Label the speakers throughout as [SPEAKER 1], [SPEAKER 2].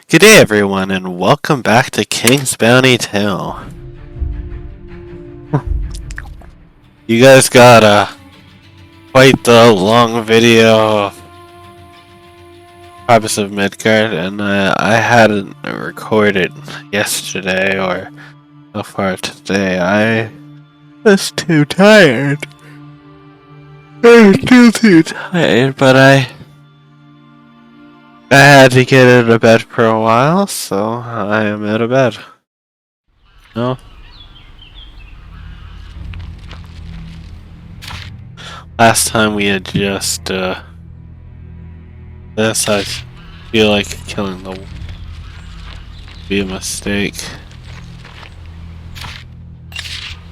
[SPEAKER 1] Good day, everyone, and welcome back to King's Bounty Tale. You guys got quite the long video of Tribes of Midgard, and I hadn't recorded yesterday or so far today. I was too tired. I was too tired, but I had to get out of bed for a while, so I am out of bed. No? Last time we had just, this, I feel like killing the wolf would be a mistake.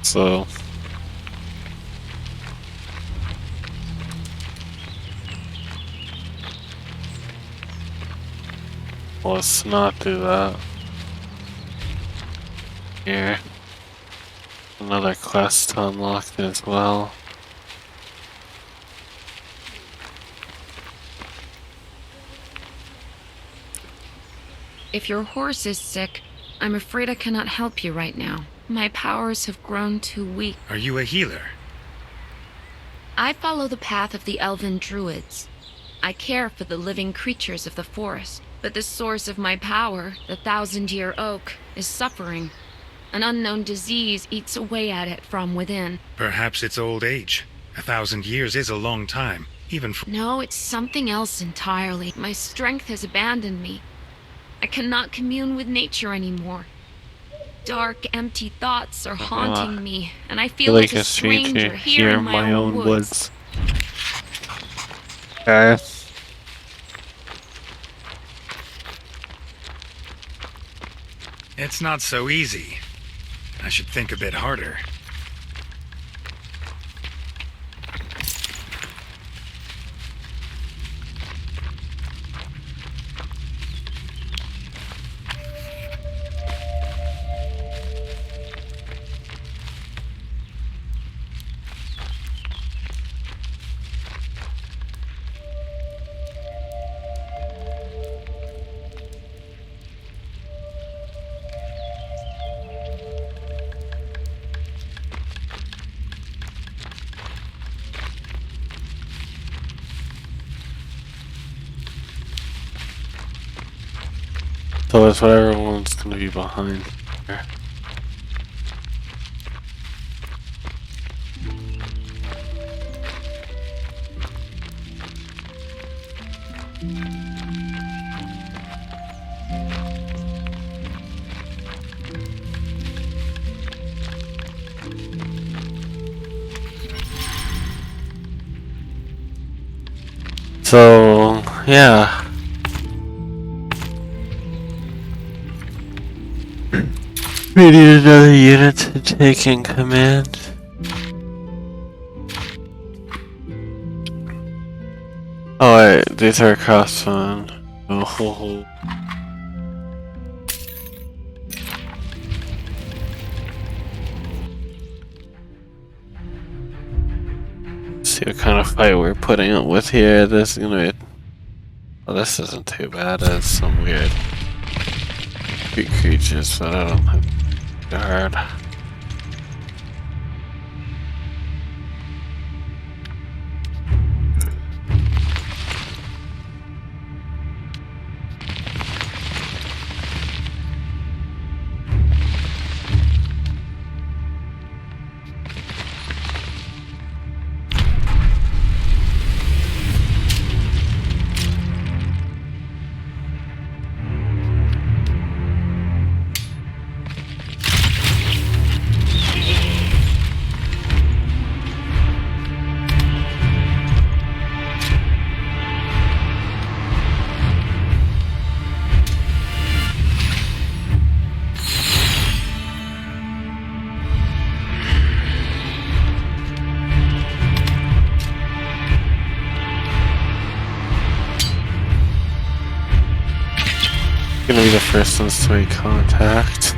[SPEAKER 1] So, let's not do that. Here. Another quest to unlock as well.
[SPEAKER 2] If your horse is sick, I'm afraid I cannot help you right now. My powers have grown too weak.
[SPEAKER 3] Are you a healer?
[SPEAKER 2] I follow the path of the elven druids. I care for the living creatures of the forest, but the source of my power, the thousand-year oak, is suffering. An unknown disease eats away at it from within.
[SPEAKER 3] Perhaps it's old age. 1,000 years is a long time, even for—
[SPEAKER 2] No, it's something else entirely. My strength has abandoned me. I cannot commune with nature anymore. Dark, empty thoughts are haunting me, and I feel like a stranger here in my own woods.
[SPEAKER 1] Okay.
[SPEAKER 3] It's not so easy. I should think a bit harder.
[SPEAKER 1] So that's what everyone's gonna be behind here. So, yeah. We need another unit to take in command. Oh wait, these are crossbow. Oh. See what kind of fight we're putting up with here. This is gonna be. Well, this isn't too bad. It's some weird creatures, but I don't think they're hard. Gonna be the first ones to make contact.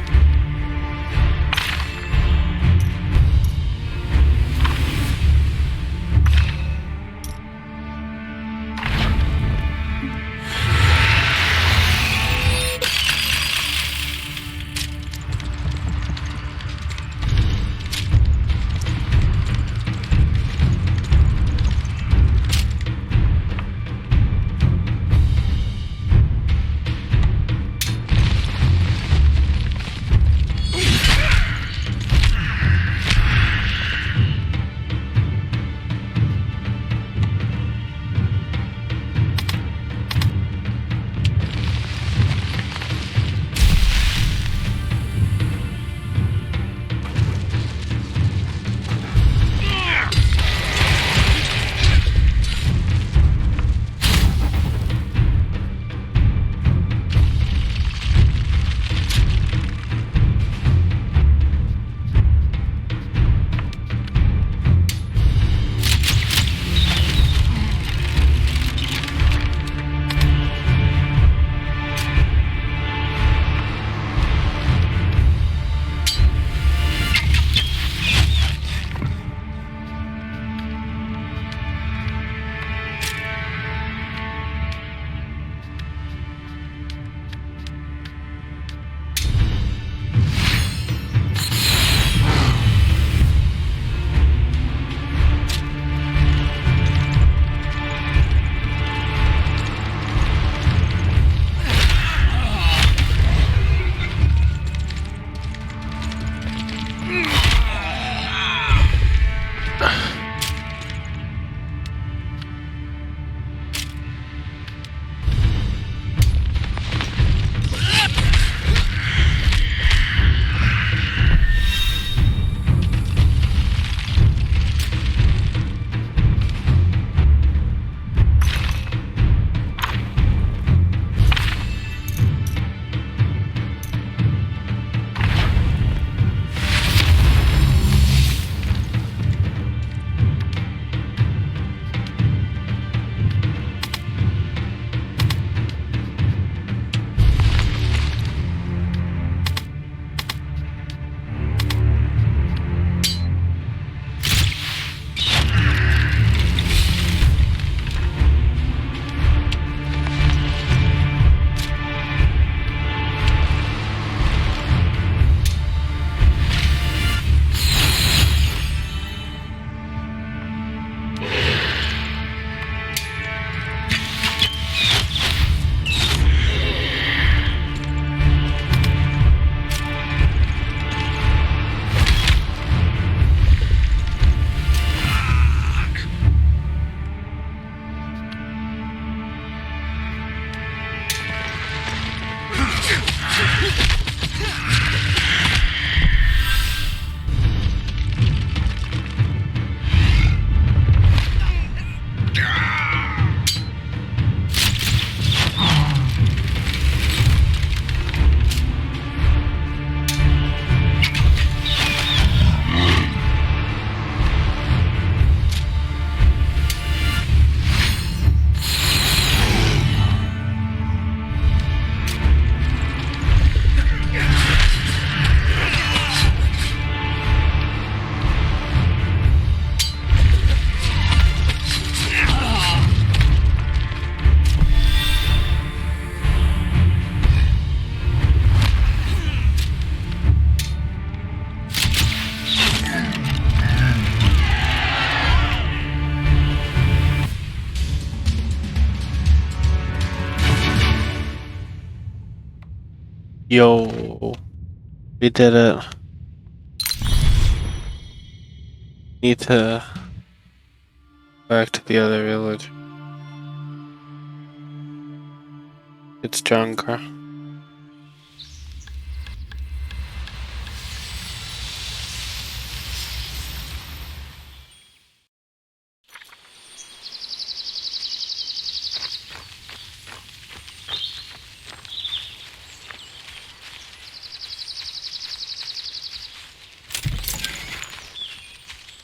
[SPEAKER 1] Yo, we did it. Need to back to the other village. It's stronger.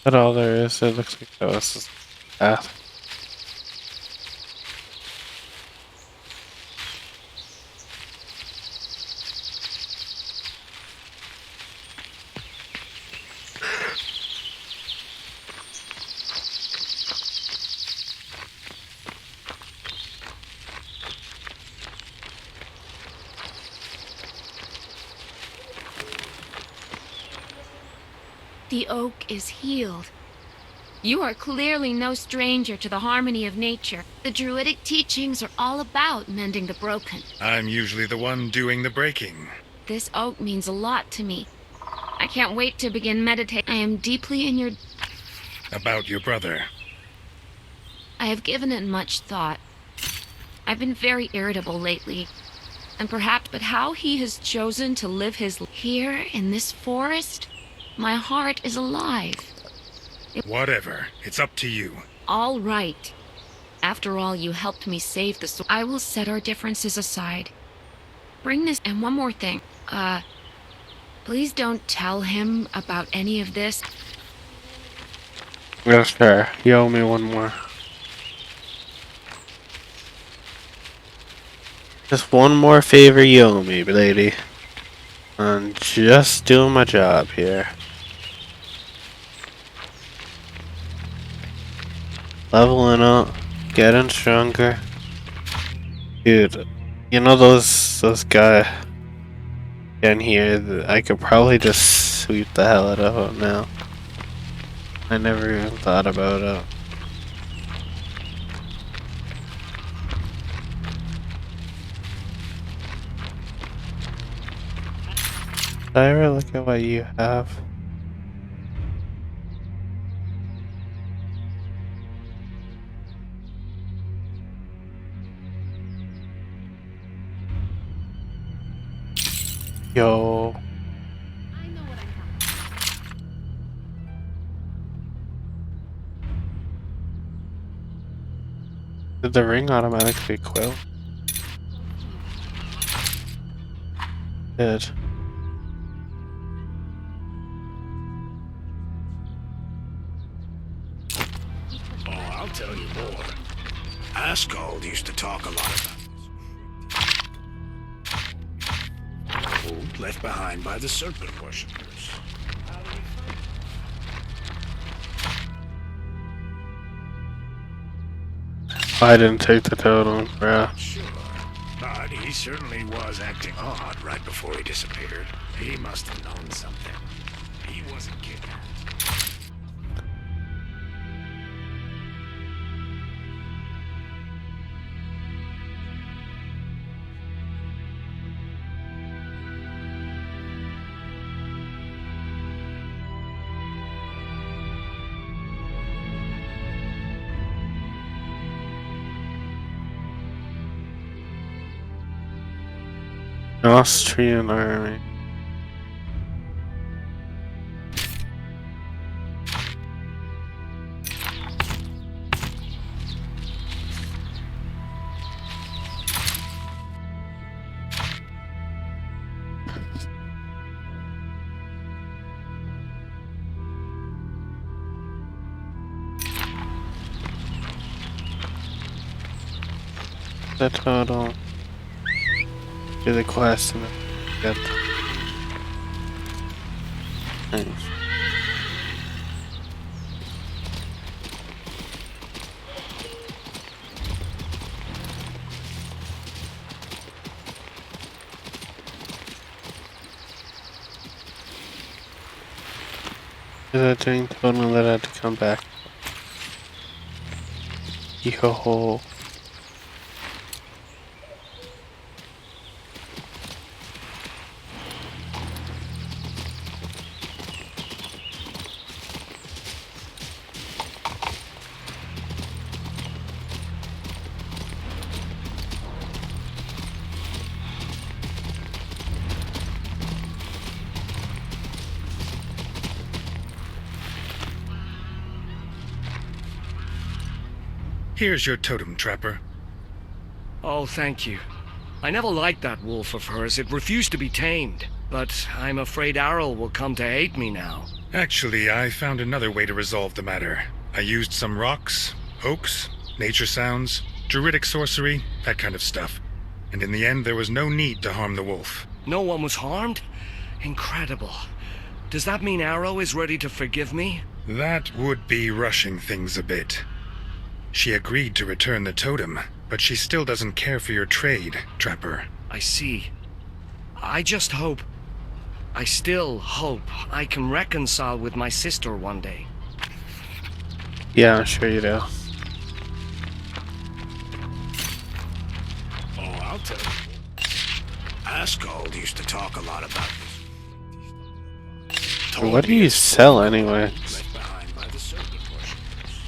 [SPEAKER 1] That's all there is. It looks like that was the path.
[SPEAKER 2] The oak is healed. You are clearly no stranger to the harmony of nature. The druidic teachings are all about mending the broken.
[SPEAKER 3] I'm usually the one doing the breaking.
[SPEAKER 2] This oak means a lot to me. I can't wait to begin meditating. I am deeply in your...
[SPEAKER 3] About your brother.
[SPEAKER 2] I have given it much thought. I've been very irritable lately. And perhaps, but how he has chosen to live his... Here, in this forest, my heart is alive.
[SPEAKER 3] Whatever. It's up to you.
[SPEAKER 2] All right. After all, you helped me save the sword. I will set our differences aside. Bring this... And one more thing. Please don't tell him about any of this.
[SPEAKER 1] Yes, sir. You owe me one more. Just one more favor you owe me, lady. I'm just doing my job here. Leveling up, getting stronger. Dude, you know those guys in here, I could probably just sweep the hell out of them now. I never even thought about it. Did I ever look at what you have? Yo.
[SPEAKER 2] I know what I'm
[SPEAKER 1] Did the ring automatically quill? Did.
[SPEAKER 4] Oh, I'll tell you more. Ascald used to talk a lot about this. Old left behind by the serpent worshippers.
[SPEAKER 1] I didn't take the totem, bruh.
[SPEAKER 4] Sure, but he certainly was acting odd right before he disappeared. He must have known something. He wasn't kidnapped.
[SPEAKER 1] Austrian army. The total. Do the quest and then get things. Is that doing total that I had to come back? Yo.
[SPEAKER 3] Here's your totem, Trapper.
[SPEAKER 5] Oh, thank you. I never liked that wolf of hers. It refused to be tamed. But I'm afraid Arl will come to hate me now.
[SPEAKER 3] Actually, I found another way to resolve the matter. I used some rocks, oaks, nature sounds, druidic sorcery, that kind of stuff. And in the end, there was no need to harm the wolf.
[SPEAKER 5] No one was harmed? Incredible. Does that mean Arrow is ready to forgive me?
[SPEAKER 3] That would be rushing things a bit. She agreed to return the totem, but she still doesn't care for your trade, Trapper.
[SPEAKER 5] I see. I still hope I can reconcile with my sister one day.
[SPEAKER 1] Yeah, I'm sure you do.
[SPEAKER 4] Oh, I'll tell you. Ascald used to talk a lot about this. Told
[SPEAKER 1] What do
[SPEAKER 4] me
[SPEAKER 1] you
[SPEAKER 4] it's
[SPEAKER 1] sell anyway?
[SPEAKER 4] left behind by the serpent worshippers.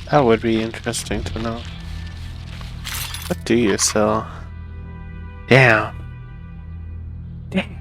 [SPEAKER 1] That would be interesting to know. What do you sell? Damn. Damn.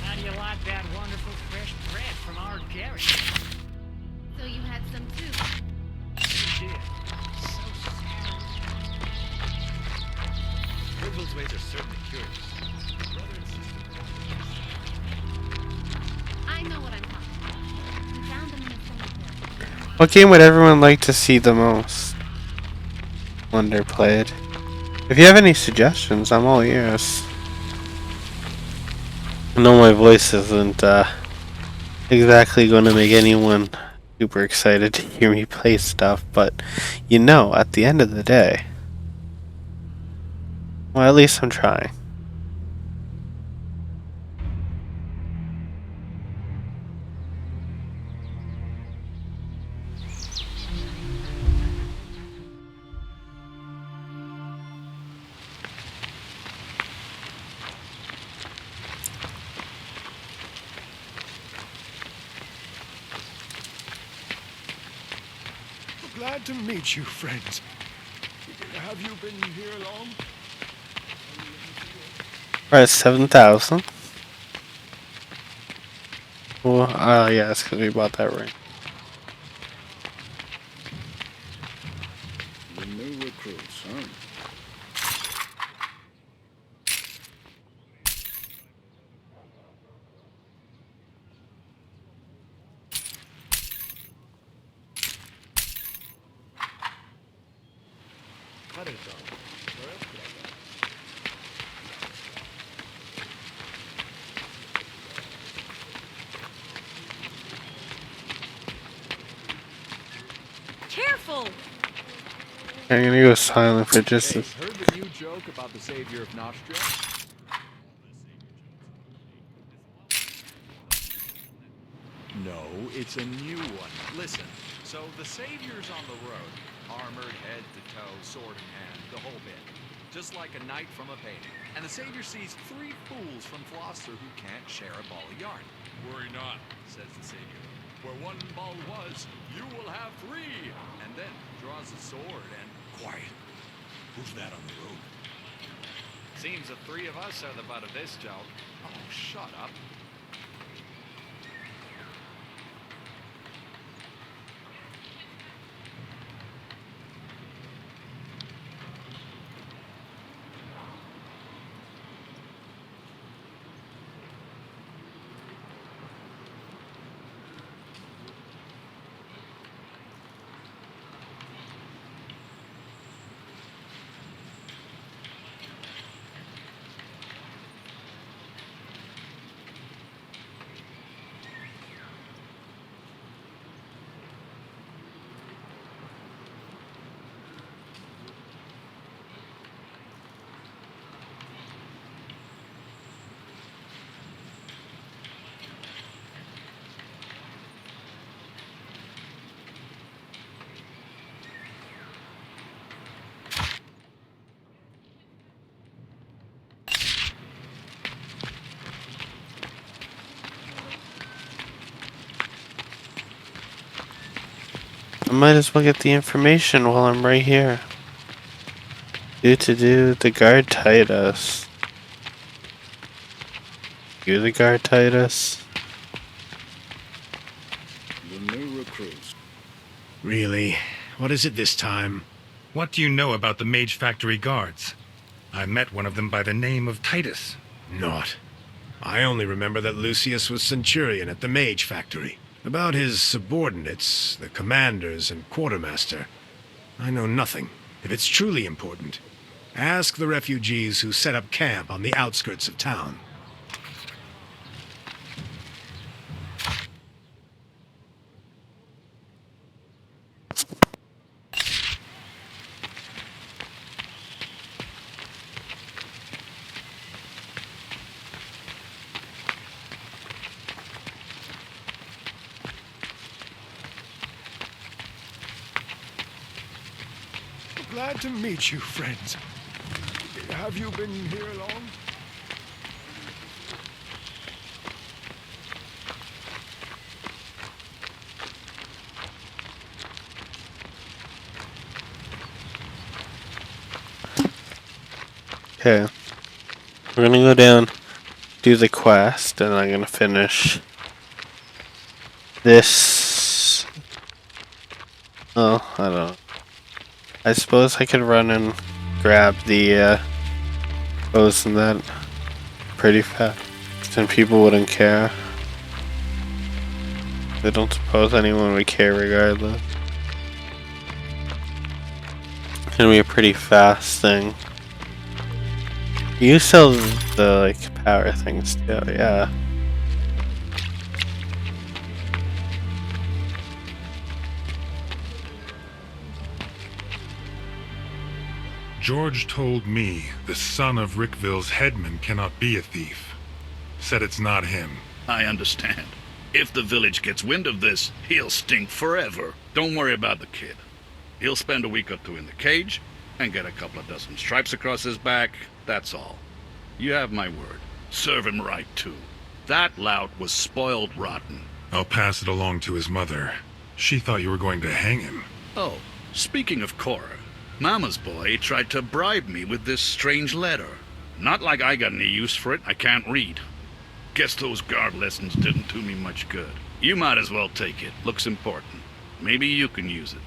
[SPEAKER 6] How do you like that wonderful fresh bread from our Jerry?
[SPEAKER 2] So you had some too.
[SPEAKER 6] You did. So sad.
[SPEAKER 7] Woodville's ways are certainly curious. Brother and sister.
[SPEAKER 2] I know what I'm talking about. We found them in the cemetery.
[SPEAKER 1] What game would everyone like to see the most? Wonder played. If you have any suggestions, I'm all ears. I know my voice isn't exactly going to make anyone super excited to hear me play stuff, but you know, at the end of the day, well, at least I'm trying.
[SPEAKER 4] Glad to meet you, friends. Have you been here long?
[SPEAKER 1] We're at 7,000. Well, yeah, it's because we bought that ring.
[SPEAKER 4] The new recruits, huh?
[SPEAKER 7] Cut it though. Where else could I go?
[SPEAKER 2] Careful!
[SPEAKER 1] I'm gonna go silent for just a...
[SPEAKER 7] Heard the new joke about the savior of Nostria? No, it's a new one. Listen, so the savior's on the road. Armored head to toe, sword in hand, the whole bit. Just like a knight from a painting. And the savior sees three fools from Gloucester who can't share a ball of yarn. Worry not, says the savior. Where one ball was, you will have three. And then draws a sword and...
[SPEAKER 4] Quiet. Who's that on the road?
[SPEAKER 7] Seems the three of us are the butt of this joke. Oh, shut up.
[SPEAKER 1] might as well get the information while I'm right here. The guard Titus. You the guard Titus?
[SPEAKER 4] The new recruits. Really? What is it this time?
[SPEAKER 3] What do you know about the Mage Factory guards? I met one of them by the name of Titus.
[SPEAKER 4] Not. I only remember that Lucius was Centurion at the Mage Factory. About his subordinates, the commanders and quartermaster, I know nothing. If it's truly important, ask the refugees who set up camp on the outskirts of town. Glad to meet you, friends. Have you been here long?
[SPEAKER 1] Okay. We're gonna go down, do the quest, and I'm gonna finish this. Oh, I don't know. I suppose I could run and grab the bows and that pretty fast. Then people wouldn't care. I don't suppose anyone would care regardless. It's gonna be a pretty fast thing. You sell the like power things too, yeah.
[SPEAKER 3] George told me the son of Rickville's headman cannot be a thief. Said it's not him.
[SPEAKER 8] I understand. If the village gets wind of this, he'll stink forever. Don't worry about the kid. He'll spend a week or two in the cage and get a couple of dozen stripes across his back, that's all. You have my word. Serve him right, too. That lout was spoiled rotten.
[SPEAKER 3] I'll pass it along to his mother. She thought you were going to hang him.
[SPEAKER 8] Oh, speaking of Cora, Mama's boy tried to bribe me with this strange letter. Not like I got any use for it, I can't read. Guess those guard lessons didn't do me much good. You might as well take it, looks important. Maybe you can use it.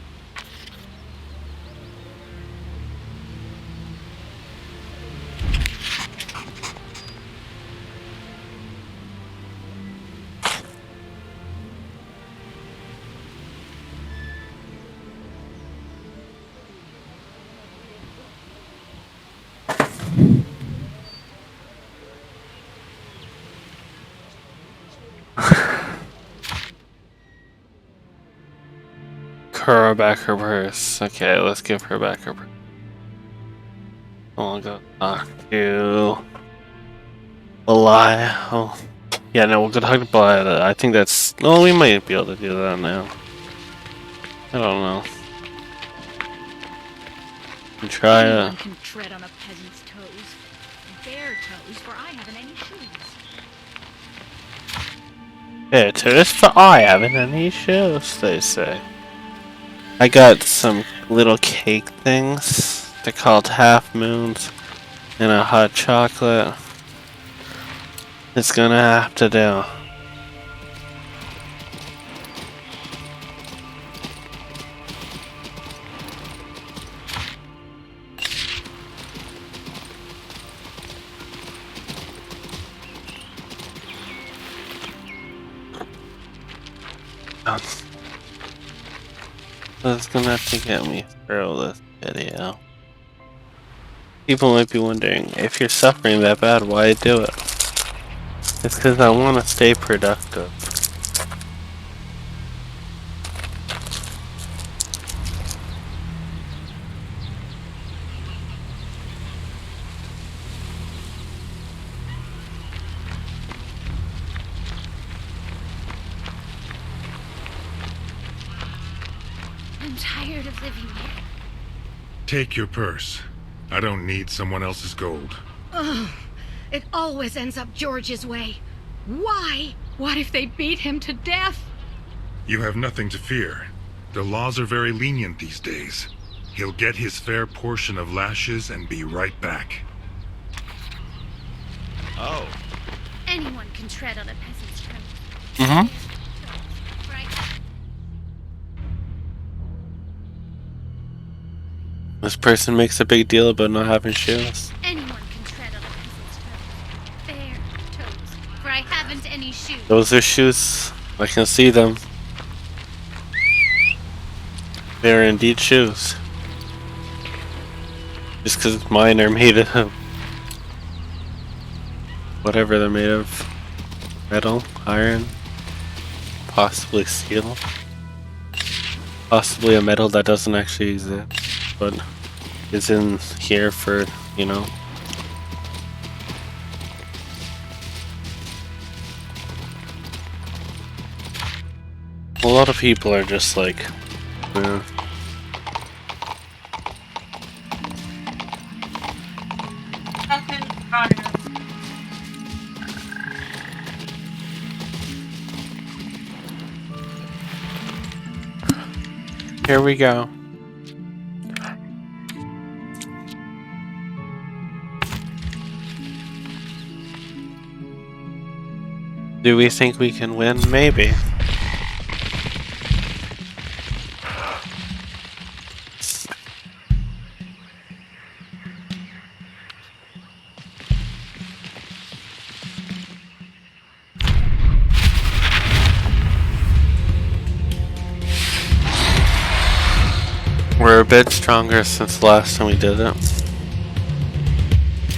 [SPEAKER 1] Her back her purse. Okay, let's give her back her purse. I'll go talk to Belial. Oh, yeah, no, we'll go talk to Belial. I think that's. Oh, we might be able to do that now. I don't know. And try
[SPEAKER 9] Anyone can tread on a peasant's toes. Bare toes, for I haven't any shoes.
[SPEAKER 1] Yeah, toast for I haven't any shoes, they say. I got some little cake things. They're called half moons and a hot chocolate. It's gonna have to do. That's gonna have to get me through this video. People might be wondering, if you're suffering that bad, why do it? It's because I want to stay productive.
[SPEAKER 9] I'm tired of living here.
[SPEAKER 3] Take your purse. I don't need someone else's gold.
[SPEAKER 9] Ugh, it always ends up George's way. Why?
[SPEAKER 2] What if they beat him to death?
[SPEAKER 3] You have nothing to fear. The laws are very lenient these days. He'll get his fair portion of lashes and be right back.
[SPEAKER 7] Oh,
[SPEAKER 9] Anyone can tread on a peasant's toes.
[SPEAKER 1] Mm-hmm.
[SPEAKER 9] Right?
[SPEAKER 1] This person makes a big deal about not having shoes.
[SPEAKER 9] Anyone can tread on a peasant's toes. Bare toes. For I haven't any shoes.
[SPEAKER 1] Those are shoes. I can see them. They're indeed shoes. Just because mine are made of whatever they're made of. Metal, iron, possibly steel. Possibly a metal that doesn't actually exist, but is in here for, you know. A lot of people are just like, here we go. Do we think we can win? Maybe. We're a bit stronger since the last time we did it.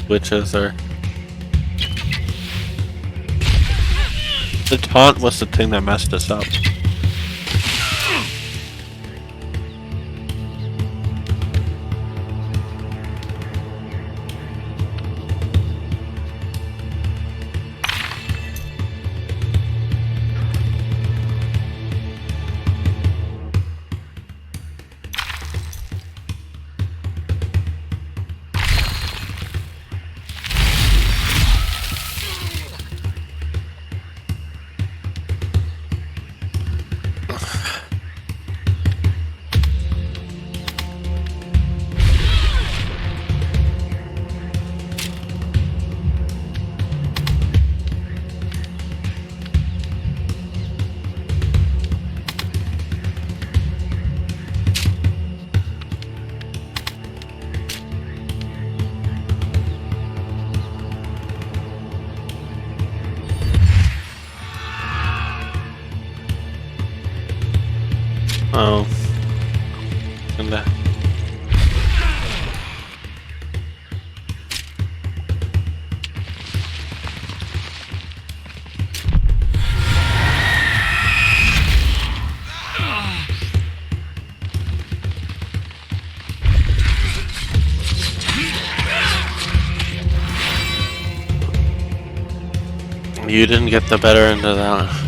[SPEAKER 1] Witches are... The taunt was the thing that messed us up. Oh. And you didn't get the better end of that.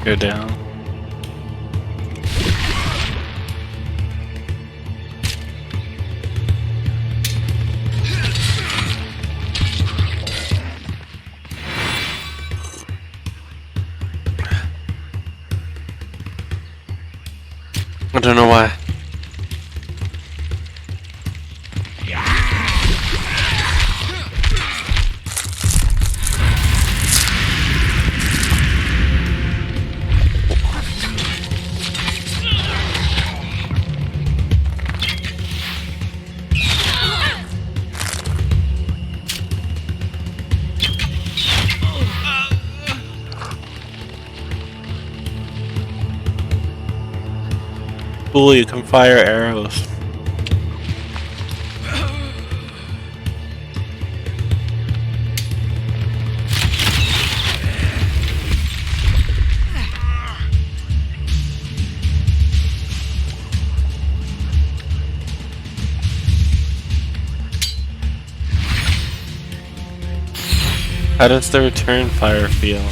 [SPEAKER 1] Go down. I don't know why. Cool, you can fire arrows. How does the return fire feel?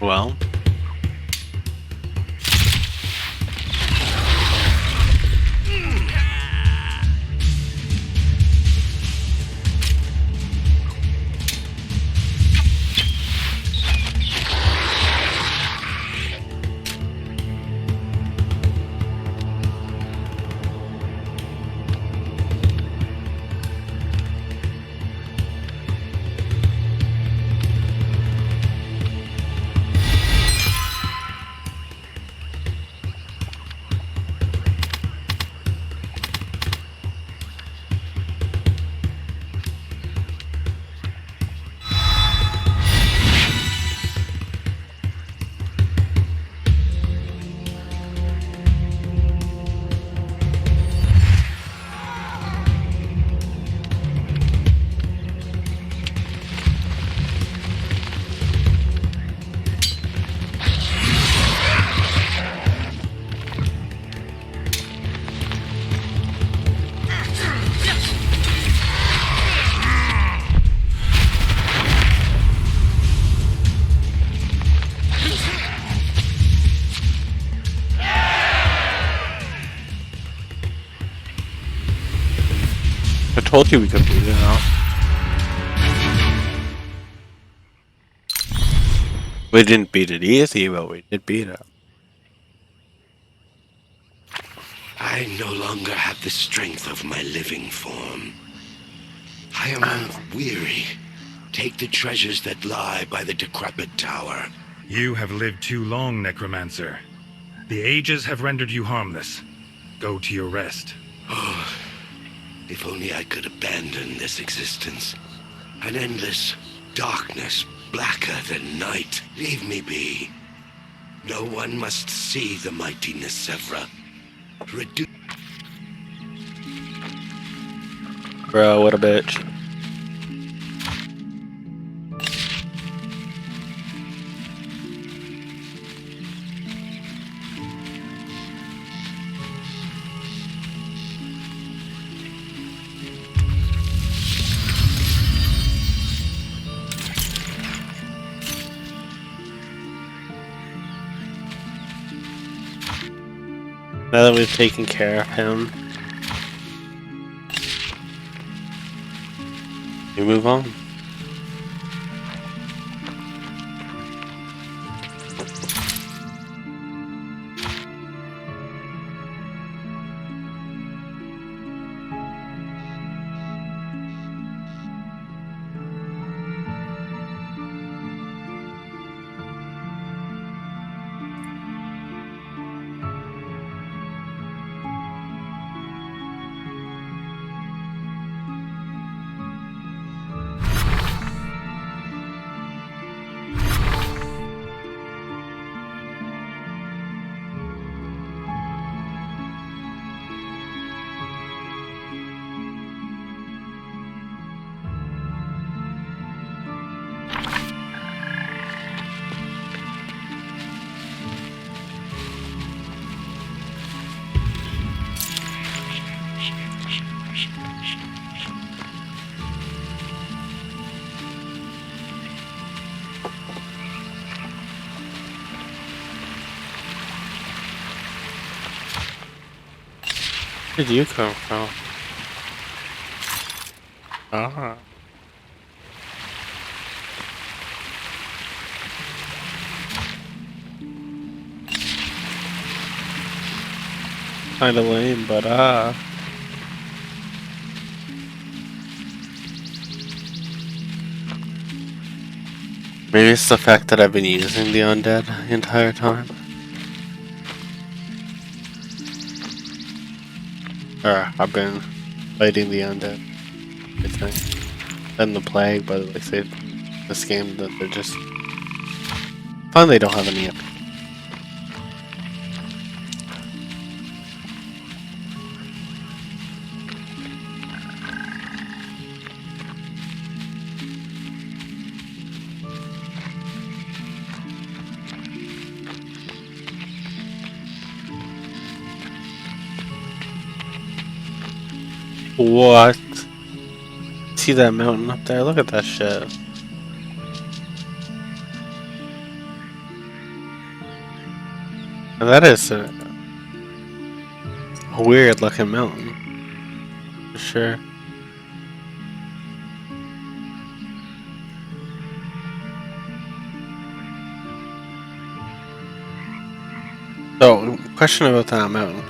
[SPEAKER 1] Well, I told you we could beat it out. We didn't beat it easy, but we did beat it.
[SPEAKER 10] I no longer have the strength of my living form. I am weary. Take the treasures that lie by the decrepit tower.
[SPEAKER 3] You have lived too long, Necromancer. The ages have rendered you harmless. Go to your rest.
[SPEAKER 10] Oh, if only I could abandon this existence. An endless darkness, blacker than night. Leave me be. No one must see the mighty Nisevra.
[SPEAKER 1] Bro, what a bitch. Now that we've taken care of him. We move on. Where did you come from? Ah. Kinda lame, but maybe it's the fact that I've been using the undead the entire time. Or I've been fighting the undead, I think. And the plague, but like say this game that they're just finally don't have any. What? See that mountain up there? Look at that shit. And that is a weird looking mountain. For sure. So, question about that mountain.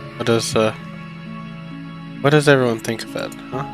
[SPEAKER 1] What does everyone think of it, huh?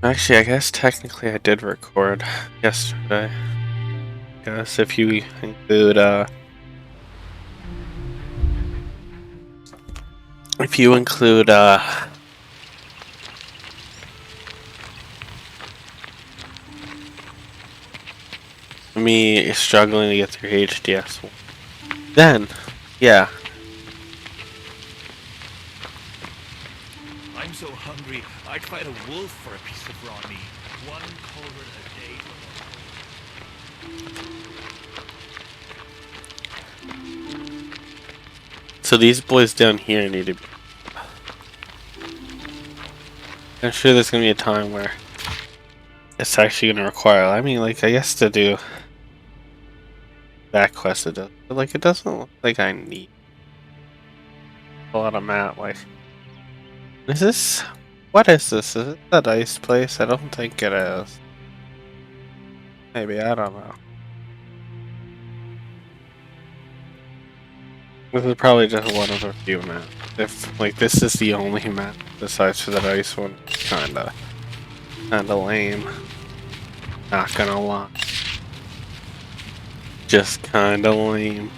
[SPEAKER 1] Actually, I guess technically I did record yesterday. I guess if you include me struggling to get through HDS, then yeah.
[SPEAKER 7] I'm so hungry, I'd fight a wolf for a piece of raw meat. One culvert a day.
[SPEAKER 1] So these boys down here need to be. I'm sure there's gonna be a time where it's actually gonna require. I mean, like I guess to do that quest it does, but like it doesn't look like I need a lot of map. Like, is this? What is this? Is it that ice place? I don't think it is. Maybe, I don't know. This is probably just one of a few maps. If, like, this is the only map besides for the ice one, kinda lame. Not gonna lie. Just kinda lame.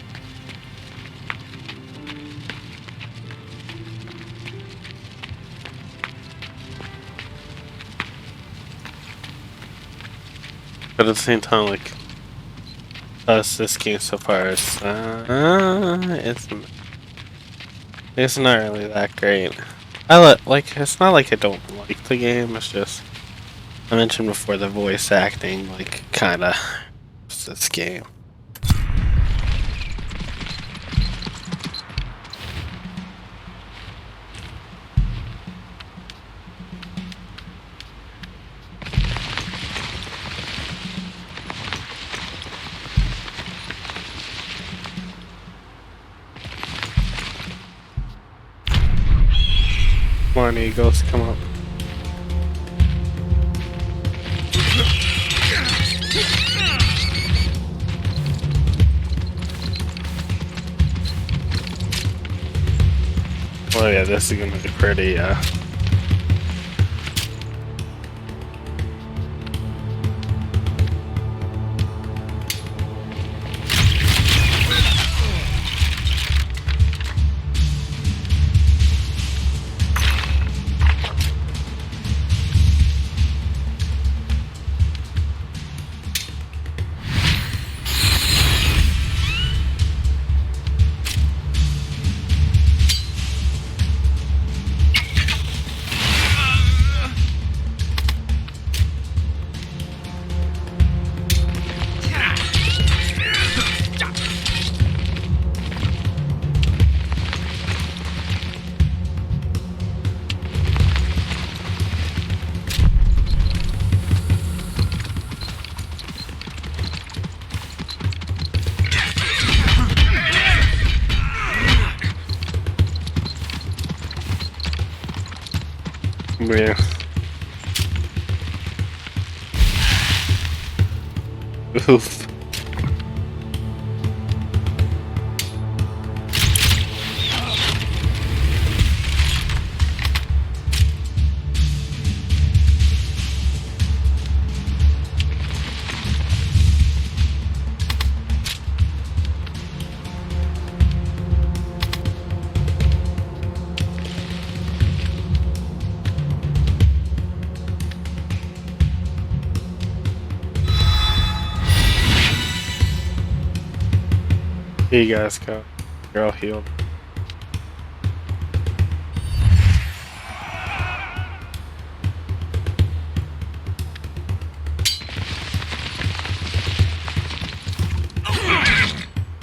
[SPEAKER 1] But at the same time, like, this game so far is, it's not really that great. Like, it's not like I don't like the game, it's just, I mentioned before, the voice acting, like, kinda, this game. Come on, Eagles, come up. Oh yeah, this is gonna be pretty, yeah. Oof. Here you guys go. You're all healed.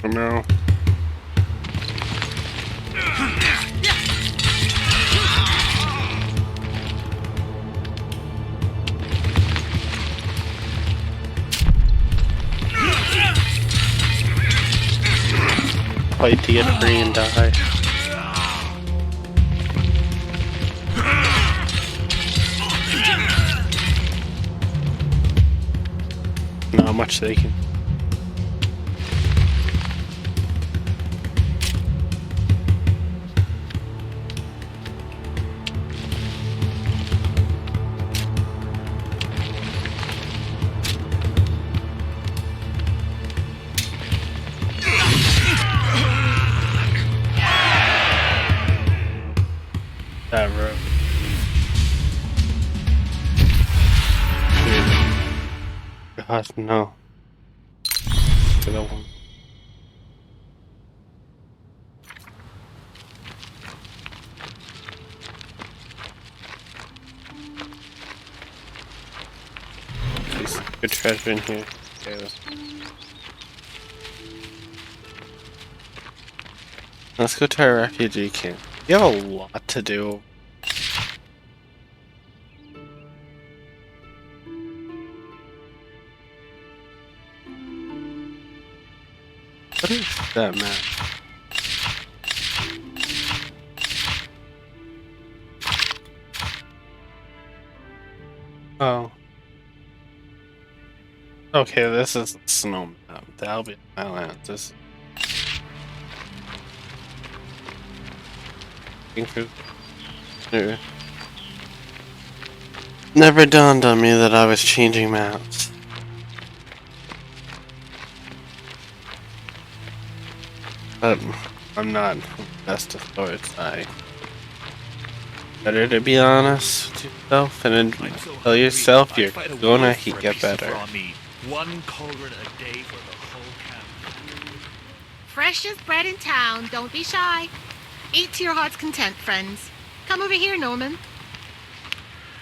[SPEAKER 1] Oh no. Fight to get free and die. Not much they can. That road. God, no. The other one. There's good treasure in here. Okay, let's go to our refugee camp. You have a lot to do. What is that map? Oh. Okay, this is the snow map. The Albion Islands. This never dawned on me that I was changing maps. But I'm not the best of sorts. Better to be honest with yourself and then tell yourself you're gonna get better.
[SPEAKER 7] One cauldron a day for the whole camp.
[SPEAKER 9] Freshest bread in town. Don't be shy. Eat to your heart's content, friends. Come over here, Norman.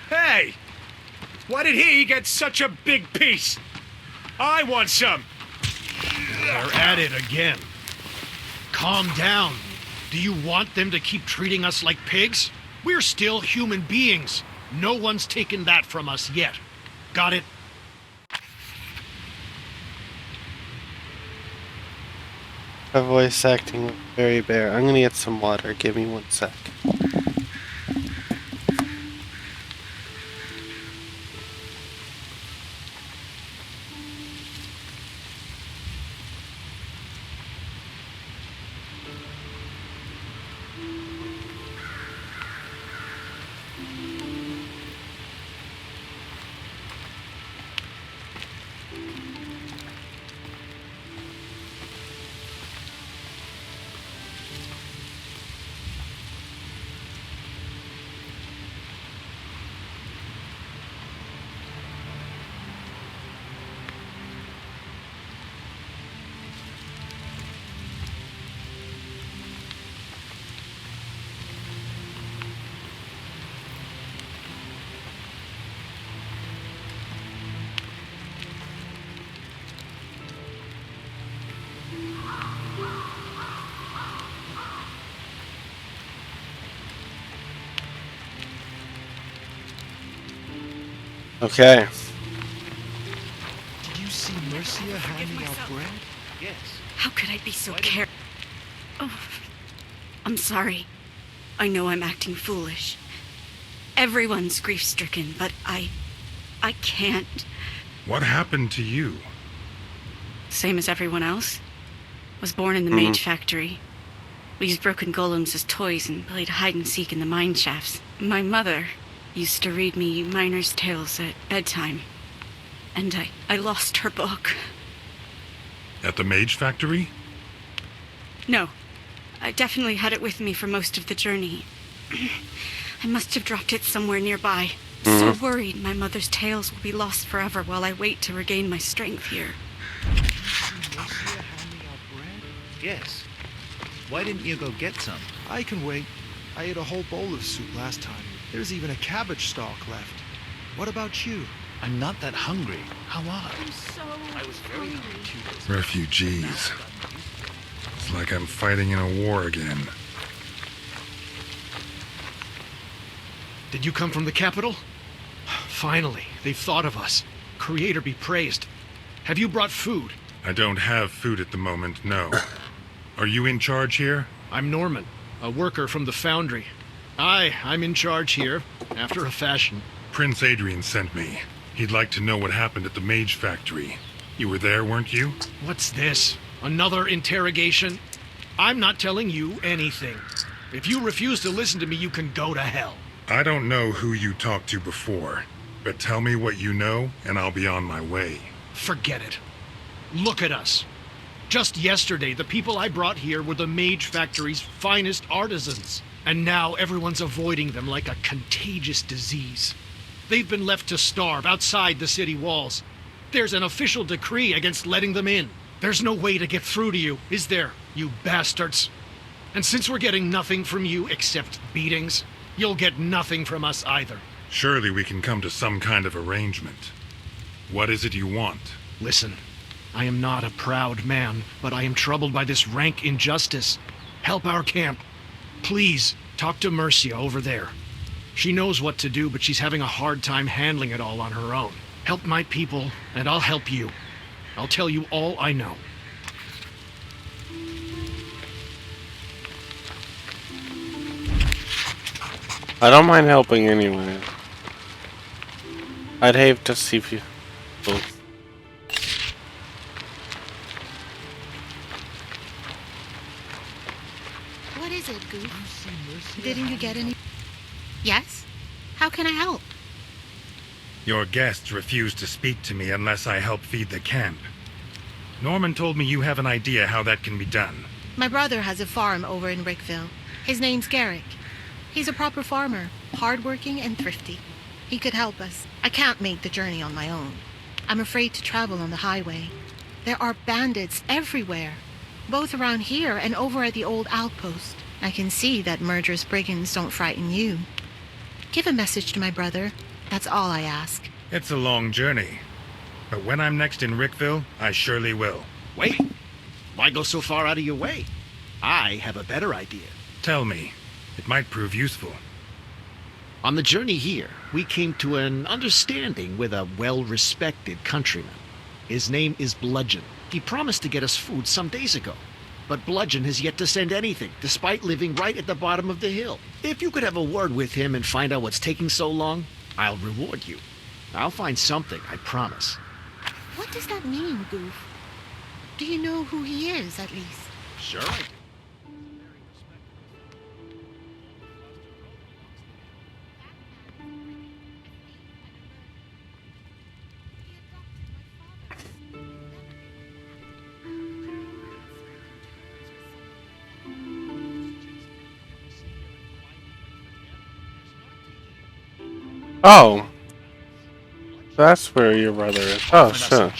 [SPEAKER 4] Hey! Why did he get such a big piece? I want some! They're at it again. Calm down. Do you want them to keep treating us like pigs? We're still human beings. No one's taken that from us yet. Got it?
[SPEAKER 1] My voice acting was very bare. I'm gonna get some water. Give me 1 sec. Okay.
[SPEAKER 7] Did you see Mercia handing out bread? Yes.
[SPEAKER 11] How could I be so careless? Oh, I'm sorry. I know I'm acting foolish. Everyone's grief-stricken, but I can't.
[SPEAKER 3] What happened to you?
[SPEAKER 11] Same as everyone else. Was born in the mage factory. We used broken golems as toys and played hide-and-seek in the mine shafts. My mother used to read me miners' tales at bedtime. And I lost her book.
[SPEAKER 3] At the mage factory?
[SPEAKER 11] No. I definitely had it with me for most of the journey. I must have dropped it somewhere nearby. So worried my mother's tales will be lost forever while I wait to regain my strength here.
[SPEAKER 7] Did you see Mercia handing out bread? Yes. Why didn't you go get some?
[SPEAKER 12] I can wait. I ate a whole bowl of soup last time. There's even a cabbage stalk left. What about you?
[SPEAKER 7] I'm not that hungry. How odd.
[SPEAKER 9] I'm so
[SPEAKER 7] I was very hungry 2 days ago.
[SPEAKER 3] Refugees. It's like I'm fighting in a war again.
[SPEAKER 4] Did you come from the capital? Finally, they've thought of us. Creator be praised. Have you brought food?
[SPEAKER 3] I don't have food at the moment, no. Are you in charge here?
[SPEAKER 4] I'm Norman, a worker from the foundry. I'm in charge here, after a fashion.
[SPEAKER 3] Prince Adrian sent me. He'd like to know what happened at the mage factory. You were there, weren't you?
[SPEAKER 4] What's this? Another interrogation? I'm not telling you anything. If you refuse to listen to me, you can go to hell.
[SPEAKER 3] I don't know who you talked to before, but tell me what you know, and I'll be on my way.
[SPEAKER 4] Forget it. Look at us. Just yesterday, the people I brought here were the mage factory's finest artisans. And now everyone's avoiding them like a contagious disease. They've been left to starve outside the city walls. There's an official decree against letting them in. There's no way to get through to you, is there, you bastards? And since we're getting nothing from you except beatings, you'll get nothing from us either.
[SPEAKER 3] Surely we can come to some kind of arrangement. What is it you want?
[SPEAKER 4] Listen, I am not a proud man, but I am troubled by this rank injustice. Help our camp. Please, talk to Mercia over there. She knows what to do, but she's having a hard time handling it all on her own. Help my people, and I'll help you. I'll tell you all I know.
[SPEAKER 1] I don't mind helping anyway. I'd hate to see people
[SPEAKER 9] is it, Goof? Didn't you get any... Yes? How can I help?
[SPEAKER 3] Your guests refuse to speak to me unless I help feed the camp. Norman told me you have an idea how that can be done.
[SPEAKER 9] My brother has a farm over in Rickville. His name's Garrick. He's a proper farmer, hardworking and thrifty. He could help us. I can't make the journey on my own. I'm afraid to travel on the highway. There are bandits everywhere, both around here and over at the old outpost. I can see that murderous brigands don't frighten you. Give a message to my brother. That's all I ask.
[SPEAKER 3] It's a long journey. But when I'm next in Rickville, I surely will.
[SPEAKER 13] Wait. Why go so far out of your way? I have a better idea.
[SPEAKER 3] Tell me. It might prove useful.
[SPEAKER 13] On the journey here, we came to an understanding with a well-respected countryman. His name is Bludgeon. He promised to get us food some days ago. But Bludgeon has yet to send anything, despite living right at the bottom of the hill. If you could have a word with him and find out what's taking so long, I'll reward you. I'll find something, I promise.
[SPEAKER 9] What does that mean, Goof? Do you know who he is, at least?
[SPEAKER 13] Sure I do.
[SPEAKER 1] Oh. That's where your brother is. Oh, sure.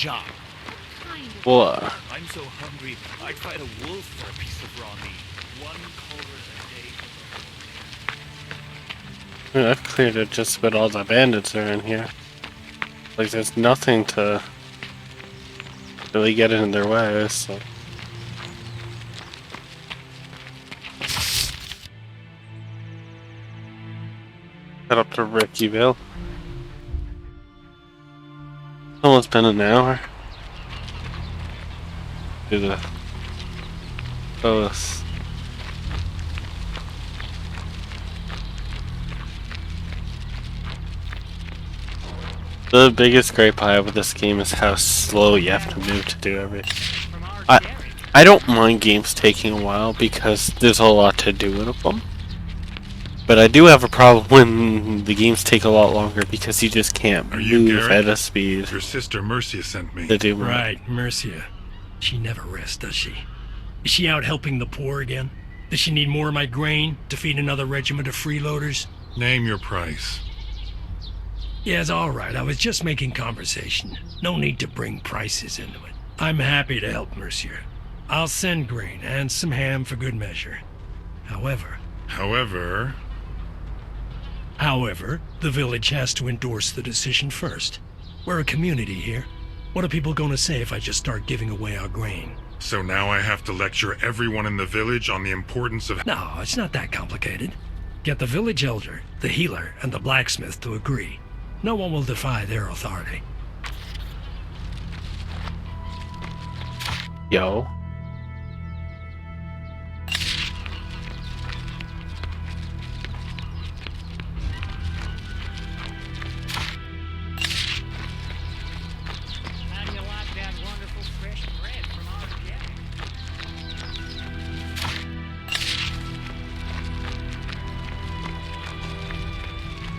[SPEAKER 1] Well,
[SPEAKER 7] I'm so hungry, I'd fight a wolf for a piece of raw meat. 1 culvert a day.
[SPEAKER 1] I've cleared it just about all the bandits are in here. Like, there's nothing to really get in their way, so. Head up to Rickyville. Almost been an hour. Do the both. The biggest gripe I have with this game is how slow you have to move to do everything. I don't mind games taking a while because there's a lot to do in them. But I do have a problem when the games take a lot longer because you just can't move at a speed.
[SPEAKER 3] Your sister Mercia sent me.
[SPEAKER 1] To do more.
[SPEAKER 14] Right, Mercia. She never rests, does she? Is she out helping the poor again? Does she need more of my grain to feed another regiment of freeloaders?
[SPEAKER 3] Name your price.
[SPEAKER 14] Yes, all right. I was just making conversation. No need to bring prices into it. I'm happy to help, Mercia. I'll send grain and some ham for good measure. However, the village has to endorse the decision first. We're a community here. What are people going to say if I just start giving away our grain?
[SPEAKER 3] So now I have to lecture everyone in the village on the importance of...
[SPEAKER 14] No, it's not that complicated. Get the village elder, the healer, and the blacksmith to agree. No one will defy their authority.
[SPEAKER 1] Yo.
[SPEAKER 6] How do you like that wonderful fresh bread from our kitchen?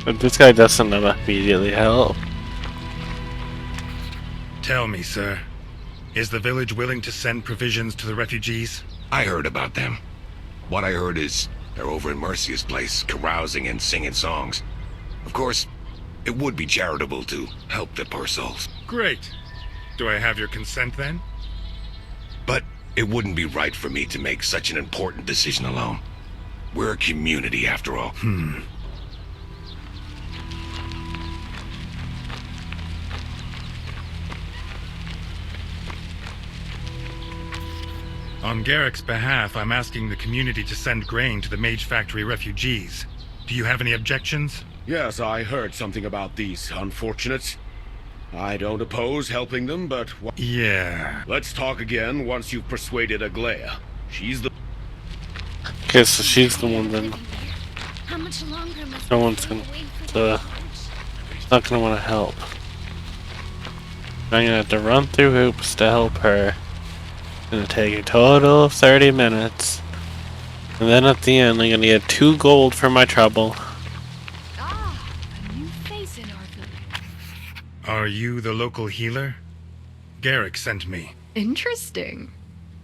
[SPEAKER 1] But this guy doesn't immediately help.
[SPEAKER 3] Tell me, sir. Is the village willing to send provisions to the refugees?
[SPEAKER 10] I heard about them. What I heard is they're over in Mercia's place, carousing and singing songs. Of course, it would be charitable to help the poor souls.
[SPEAKER 3] Great. Do I have your consent then?
[SPEAKER 10] But it wouldn't be right for me to make such an important decision alone. We're a community after all.
[SPEAKER 3] On Garrick's behalf, I'm asking the community to send grain to the Mage Factory refugees. Do you have any objections?
[SPEAKER 15] Yes, I heard something about these unfortunates. I don't oppose helping them, but...
[SPEAKER 3] Yeah.
[SPEAKER 15] Let's talk again once you've persuaded Aglaya. She's the...
[SPEAKER 1] Okay, so she's the one then.
[SPEAKER 2] How much longer must
[SPEAKER 1] No one's gonna... not gonna want to help. I'm gonna have to run through hoops to help her. It's gonna take a total of 30 minutes. And then at the end, I'm gonna get 2 gold for my trouble.
[SPEAKER 2] Ah, a new face in our village.
[SPEAKER 3] Are you the local healer? Garrick sent me.
[SPEAKER 16] Interesting.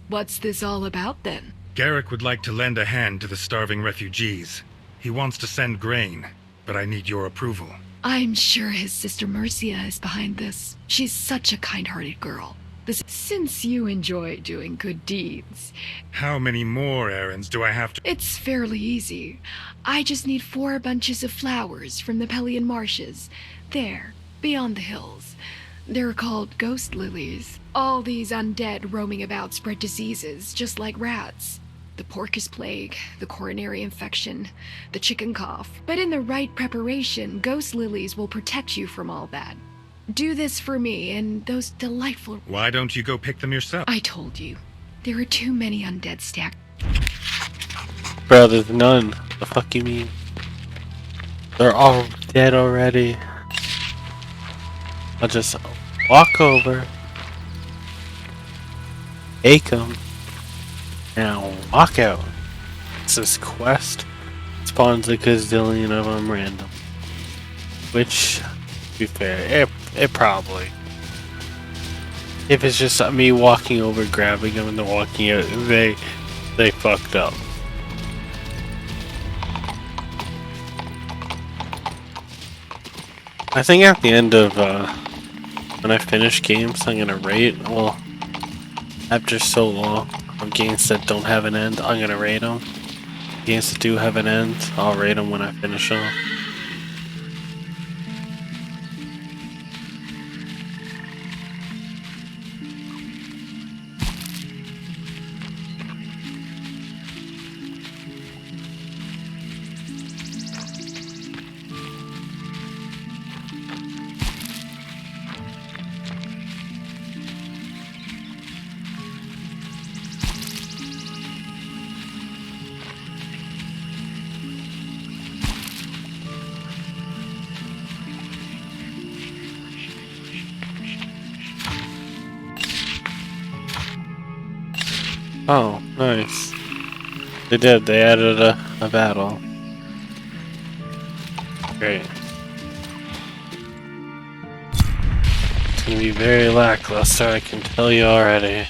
[SPEAKER 16] What's this all about then?
[SPEAKER 3] Garrick would like to lend a hand to the starving refugees. He wants to send grain, but I need your approval.
[SPEAKER 16] I'm sure his sister Mercia is behind this. She's such a kind-hearted girl. Since you enjoy doing good deeds,
[SPEAKER 3] How many more errands do I have to...
[SPEAKER 16] it's fairly easy. I just need 4 bunches of flowers from the Pelian marshes. There, beyond the hills. They're called ghost lilies. All these undead roaming about spread diseases, just like rats. The porpoise plague, the coronary infection, the chicken cough. But in the right preparation, ghost lilies will protect you from all that. Do this for me and those delightful...
[SPEAKER 3] Why don't you go pick them yourself?
[SPEAKER 16] I told you. There are too many undead stacked.
[SPEAKER 1] Bro, there's none. The fuck you mean? They're all dead already. I'll just walk over, take them, and I'll walk out. It's this quest. Spawns a gazillion of them random. Which, to be fair, it probably. If it's just me walking over, grabbing them, and then walking out, they fucked up. I think at the end of, when I finish games, I'm gonna rate, well, after so long, of games that don't have an end, I'm gonna rate them. Games that do have an end, I'll rate them when I finish them. Oh, nice. They did, they added a battle. Great. It's gonna be very lackluster, I can tell you already.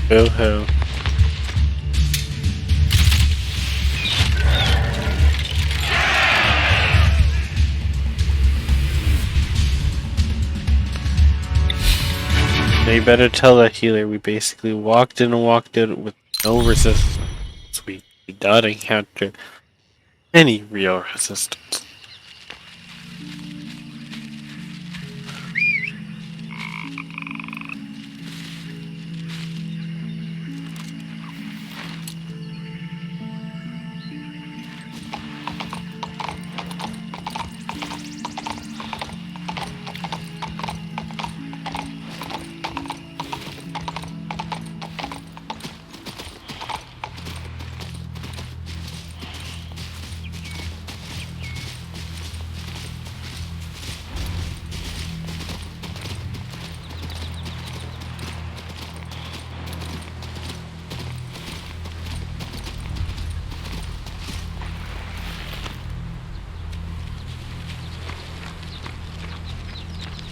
[SPEAKER 1] Boo-hoo. Now you better tell that healer we basically walked in and walked out with no resistance. We did not encounter any real resistance.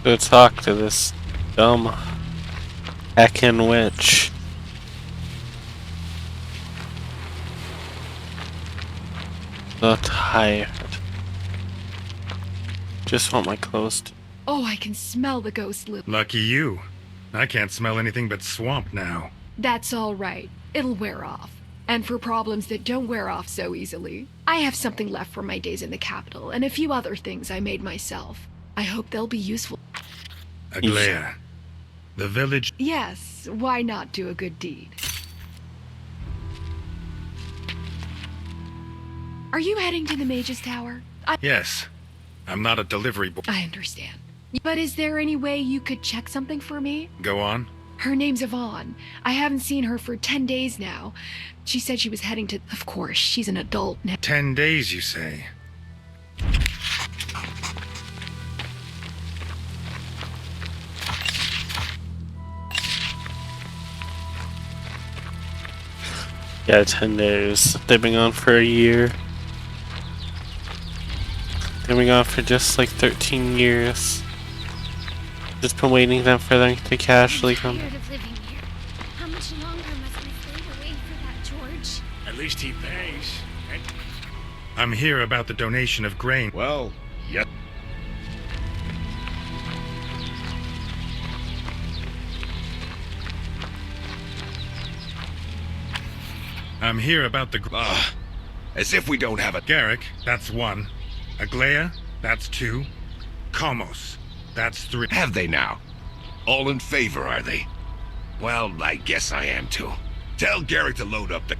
[SPEAKER 1] Go talk to this dumb heckin' witch. So tired. Just want my clothes to...
[SPEAKER 16] Oh, I can smell the ghost lily.
[SPEAKER 3] Lucky you. I can't smell anything but swamp now.
[SPEAKER 16] That's all right. It'll wear off. And for problems that don't wear off so easily, I have something left from my days in the capital and a few other things I made myself. I hope they'll be useful.
[SPEAKER 3] Aglaya. The village...
[SPEAKER 16] Yes, why not do a good deed? Are you heading to the Mage's Tower?
[SPEAKER 3] Yes. I'm not a delivery boy.
[SPEAKER 16] I understand. But is there any way you could check something for me?
[SPEAKER 3] Go on.
[SPEAKER 16] Her name's Yvonne. I haven't seen her for 10 days now. She said she was heading to... Of course, she's an adult now.
[SPEAKER 3] 10 days, you say?
[SPEAKER 1] Yeah, 10 days. They've been gone for a year. They've been gone for just like 13 years. Just been waiting for them to casually come.
[SPEAKER 11] Tired of living here. How much longer must we stay away for that, George?
[SPEAKER 5] At least he pays. And
[SPEAKER 3] I'm here about the donation of grain.
[SPEAKER 15] Well, yep.
[SPEAKER 3] I'm here about the...
[SPEAKER 15] As if we don't have a...
[SPEAKER 3] Garrick, that's 1. Aglaya, that's 2. Comos, that's 3.
[SPEAKER 15] Have they now? All in favor, are they? Well, I guess I am too. Tell Garrick to load up the...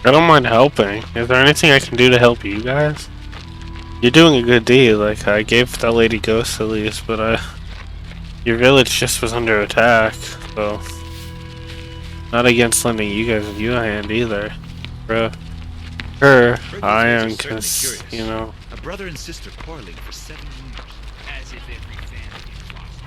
[SPEAKER 1] I don't mind helping. Is there anything I can do to help you guys? You're doing a good deed. Like, I gave that lady ghosts at least, but your village just was under attack, so... Not against lending you guys a hand either. For her, I am, cause, you know...
[SPEAKER 7] A brother and sister quarreling for 7 years. As if every family is lost.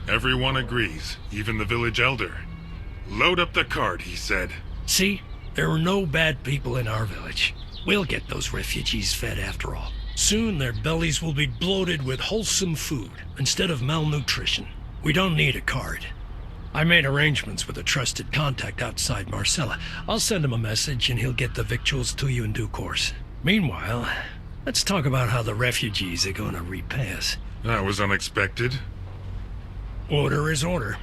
[SPEAKER 3] Everyone agrees, even the village elder. Load up the cart, he said.
[SPEAKER 14] See? There are no bad people in our village. We'll get those refugees fed after all. Soon their bellies will be bloated with wholesome food instead of malnutrition. We don't need a cart. I made arrangements with a trusted contact outside Marcella. I'll send him a message and he'll get the victuals to you in due course. Meanwhile, let's talk about how the refugees are going to repay us.
[SPEAKER 3] That was unexpected.
[SPEAKER 14] Order is order.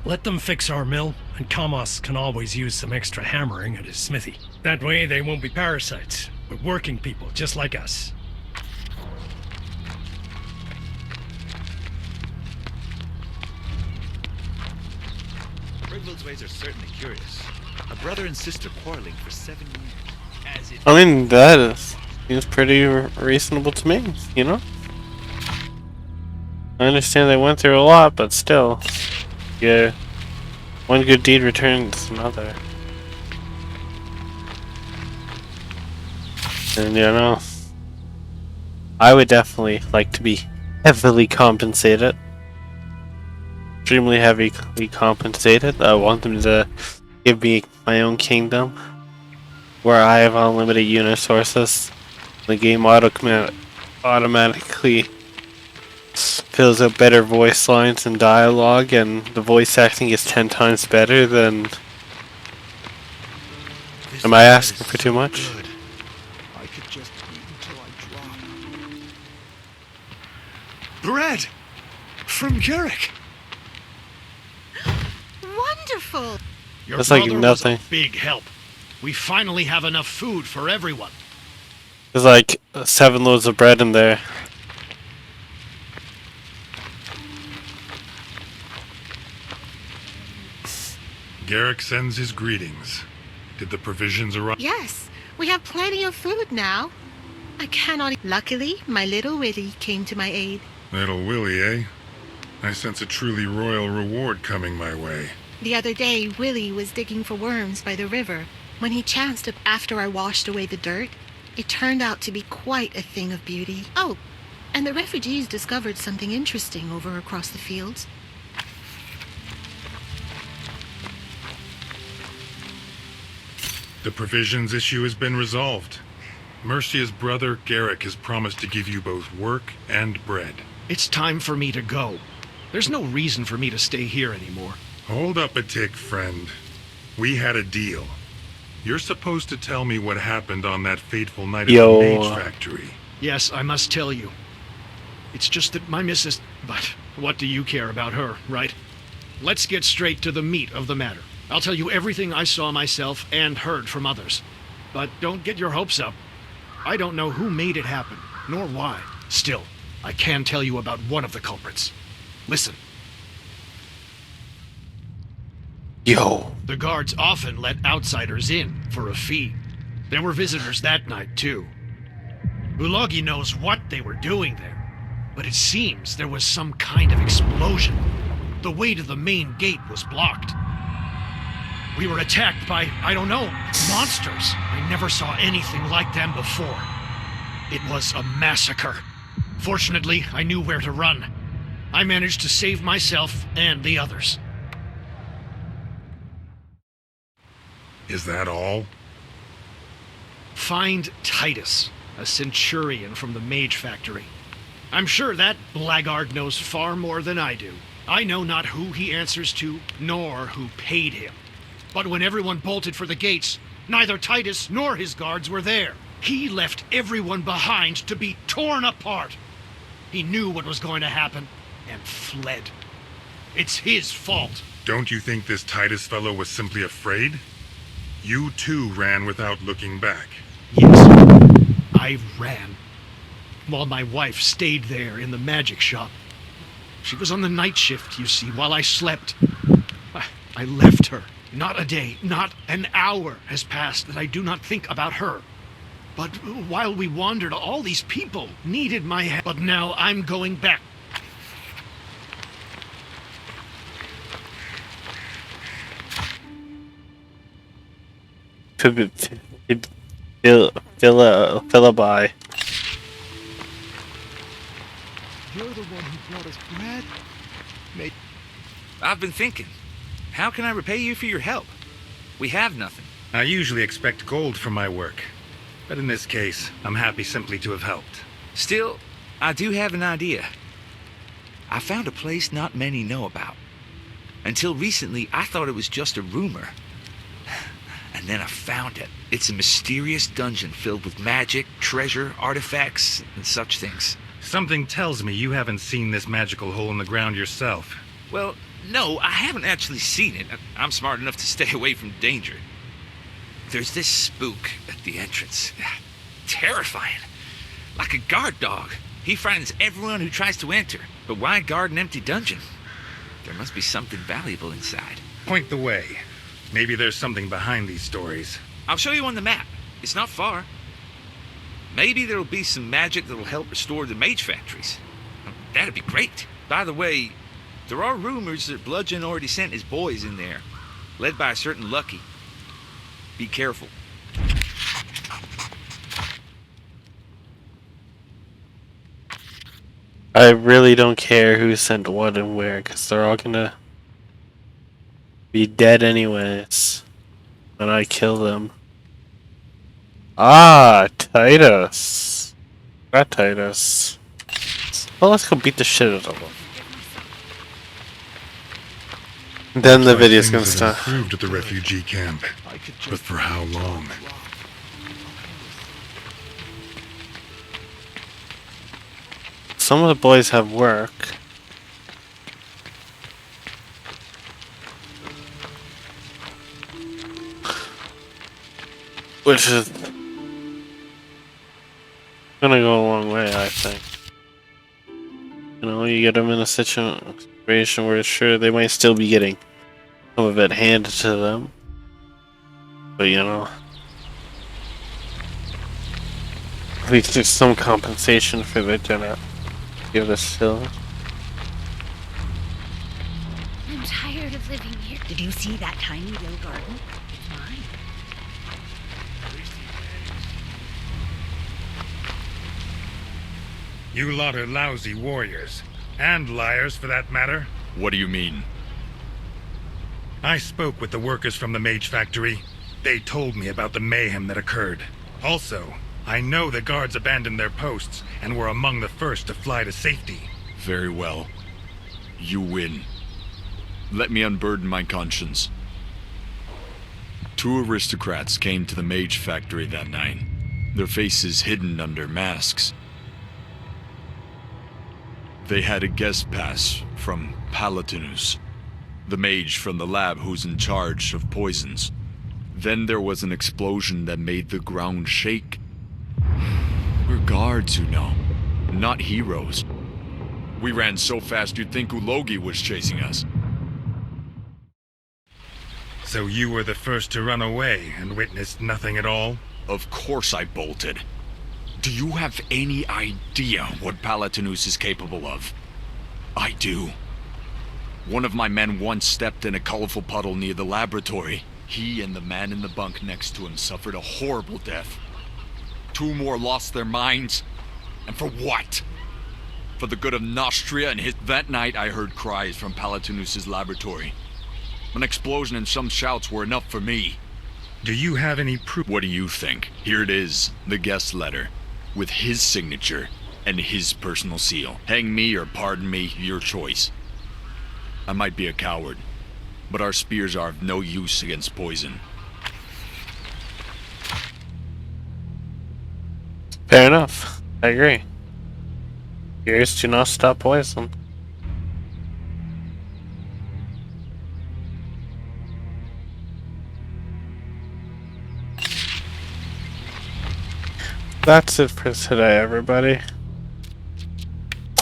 [SPEAKER 14] Let them fix our mill, and Kamos can always use some extra hammering at his smithy. That way they won't be parasites, but working people just like us.
[SPEAKER 7] Brigville's ways are certainly curious. A brother and sister quarreling for 7 years. As if...
[SPEAKER 1] I mean, that seems pretty reasonable to me, you know? I understand they went through a lot, but still. Yeah. One good deed returns another. And you know, I would definitely like to be heavily compensated. Extremely heavily compensated. I want them to give me my own kingdom where I have unlimited unit sources. The game automatically subtitles have better voice lines and dialogue, and the voice acting is 10 times better, then am I asking for too much?
[SPEAKER 12] Good. I could just eat until I drop.
[SPEAKER 13] Bread! From Garrick!
[SPEAKER 9] Wonderful!
[SPEAKER 13] Your
[SPEAKER 1] That's like
[SPEAKER 13] brother
[SPEAKER 1] nothing.
[SPEAKER 13] was a big help. We finally have enough food for everyone.
[SPEAKER 1] There's like 7 loaves of bread in there.
[SPEAKER 3] Garrick sends his greetings. Did the provisions arrive?
[SPEAKER 9] Yes, we have plenty of food now. I cannot. Luckily, my little Willie came to my aid.
[SPEAKER 3] Little Willie, eh? I sense a truly royal reward coming my way.
[SPEAKER 9] The other day, Willie was digging for worms by the river. When he chanced up after I washed away the dirt, it turned out to be quite a thing of beauty. Oh, and the refugees discovered something interesting over across the fields.
[SPEAKER 3] The provisions issue has been resolved. Mercia's brother, Garrick, has promised to give you both work and bread.
[SPEAKER 13] It's time for me to go. There's no reason for me to stay here anymore.
[SPEAKER 3] Hold up a tick, friend. We had a deal. You're supposed to tell me what happened on that fateful night at the Mage Factory.
[SPEAKER 13] Yes, I must tell you. It's just that my missus... But what do you care about her, right? Let's get straight to the meat of the matter. I'll tell you everything I saw myself and heard from others. But don't get your hopes up. I don't know who made it happen, nor why. Still, I can tell you about one of the culprits. Listen.
[SPEAKER 1] Yo.
[SPEAKER 13] The guards often let outsiders in for a fee. There were visitors that night, too. Ulagi knows what they were doing there, but it seems there was some kind of explosion. The way to the main gate was blocked. We were attacked by, I don't know, monsters. I never saw anything like them before. It was a massacre. Fortunately, I knew where to run. I managed to save myself and the others.
[SPEAKER 3] Is that all?
[SPEAKER 13] Find Titus, a centurion from the Mage Factory. I'm sure that blackguard knows far more than I do. I know not who he answers to, nor who paid him. But when everyone bolted for the gates, neither Titus nor his guards were there. He left everyone behind to be torn apart. He knew what was going to happen and fled. It's his fault.
[SPEAKER 3] Don't you think this Titus fellow was simply afraid? You too ran without looking back.
[SPEAKER 13] Yes, I ran. While my wife stayed there in the magic shop. She was on the night shift, you see, while I slept. I left her. Not a day, not an hour has passed that I do not think about her. But while we wandered, all these people needed my help. But now I'm going back.
[SPEAKER 1] Philaby.
[SPEAKER 12] You're the one who brought us bread?
[SPEAKER 17] I've been thinking. How can I repay you for your help? We have nothing.
[SPEAKER 3] I usually expect gold for my work. But in this case, I'm happy simply to have helped.
[SPEAKER 17] Still, I do have an idea. I found a place not many know about. Until recently, I thought it was just a rumor. And then I found it. It's a mysterious dungeon filled with magic, treasure, artifacts, and such things.
[SPEAKER 3] Something tells me you haven't seen this magical hole in the ground yourself.
[SPEAKER 17] Well, no, I haven't actually seen it. I'm smart enough to stay away from danger. There's this spook at the entrance. Terrifying. Like a guard dog. He frightens everyone who tries to enter. But why guard an empty dungeon? There must be something valuable inside.
[SPEAKER 3] Point the way. Maybe there's something behind these stories.
[SPEAKER 17] I'll show you on the map. It's not far. Maybe there'll be some magic that'll help restore the mage factories. That'd be great. By the way, there are rumors that Bludgeon already sent his boys in there, led by a certain Lucky. Be careful.
[SPEAKER 1] I really don't care who sent what and where, because they're all gonna be dead anyways when I kill them. Ah, Titus. Got Titus. Well, let's go beat the shit out of them. Then the
[SPEAKER 3] Looks like
[SPEAKER 1] video's gonna
[SPEAKER 3] things have
[SPEAKER 1] start.
[SPEAKER 3] improved at the refugee camp, but for how long?
[SPEAKER 1] Some of the boys have work. Which is gonna go a long way, I think. You know, you get them in a situation where sure they might still be getting some of it handed to them. But you know, at least there's some compensation for the dinner. Give this still.
[SPEAKER 18] I'm tired of living here. Did you see that tiny little garden? It's mine.
[SPEAKER 3] You lot are lousy warriors. And liars, for that matter.
[SPEAKER 15] What do you mean?
[SPEAKER 3] I spoke with the workers from the Mage Factory. They told me about the mayhem that occurred. Also, I know the guards abandoned their posts and were among the first to fly to safety.
[SPEAKER 15] Very well. You win. Let me unburden my conscience. 2 aristocrats came to the Mage Factory that night, their faces hidden under masks. They had a guest pass from Palatinus, the mage from the lab who's in charge of poisons. Then there was an explosion that made the ground shake. We're guards, you know, not heroes. We ran so fast you'd think Ulogi was chasing us.
[SPEAKER 3] So you were the first to run away and witnessed nothing at all?
[SPEAKER 15] Of course I bolted. Do you have any idea what Palatinus is capable of? I do. One of my men once stepped in a colorful puddle near the laboratory. He and the man in the bunk next to him suffered a horrible death. 2 more lost their minds. And for what? For the good of Nostria and his... That night I heard cries from Palatinus' laboratory. An explosion and some shouts were enough for me.
[SPEAKER 3] Do you have any proof?
[SPEAKER 15] What do you think? Here it is, the guest letter, with his signature and his personal seal. Hang me or pardon me, your choice. I might be a coward, but our spears are of no use against poison.
[SPEAKER 1] Fair enough. I agree. Spears do not stop poison. That's it for today, everybody.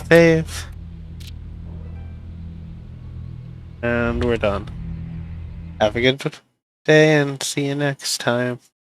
[SPEAKER 1] Save. And we're done. Have a good day and see you next time.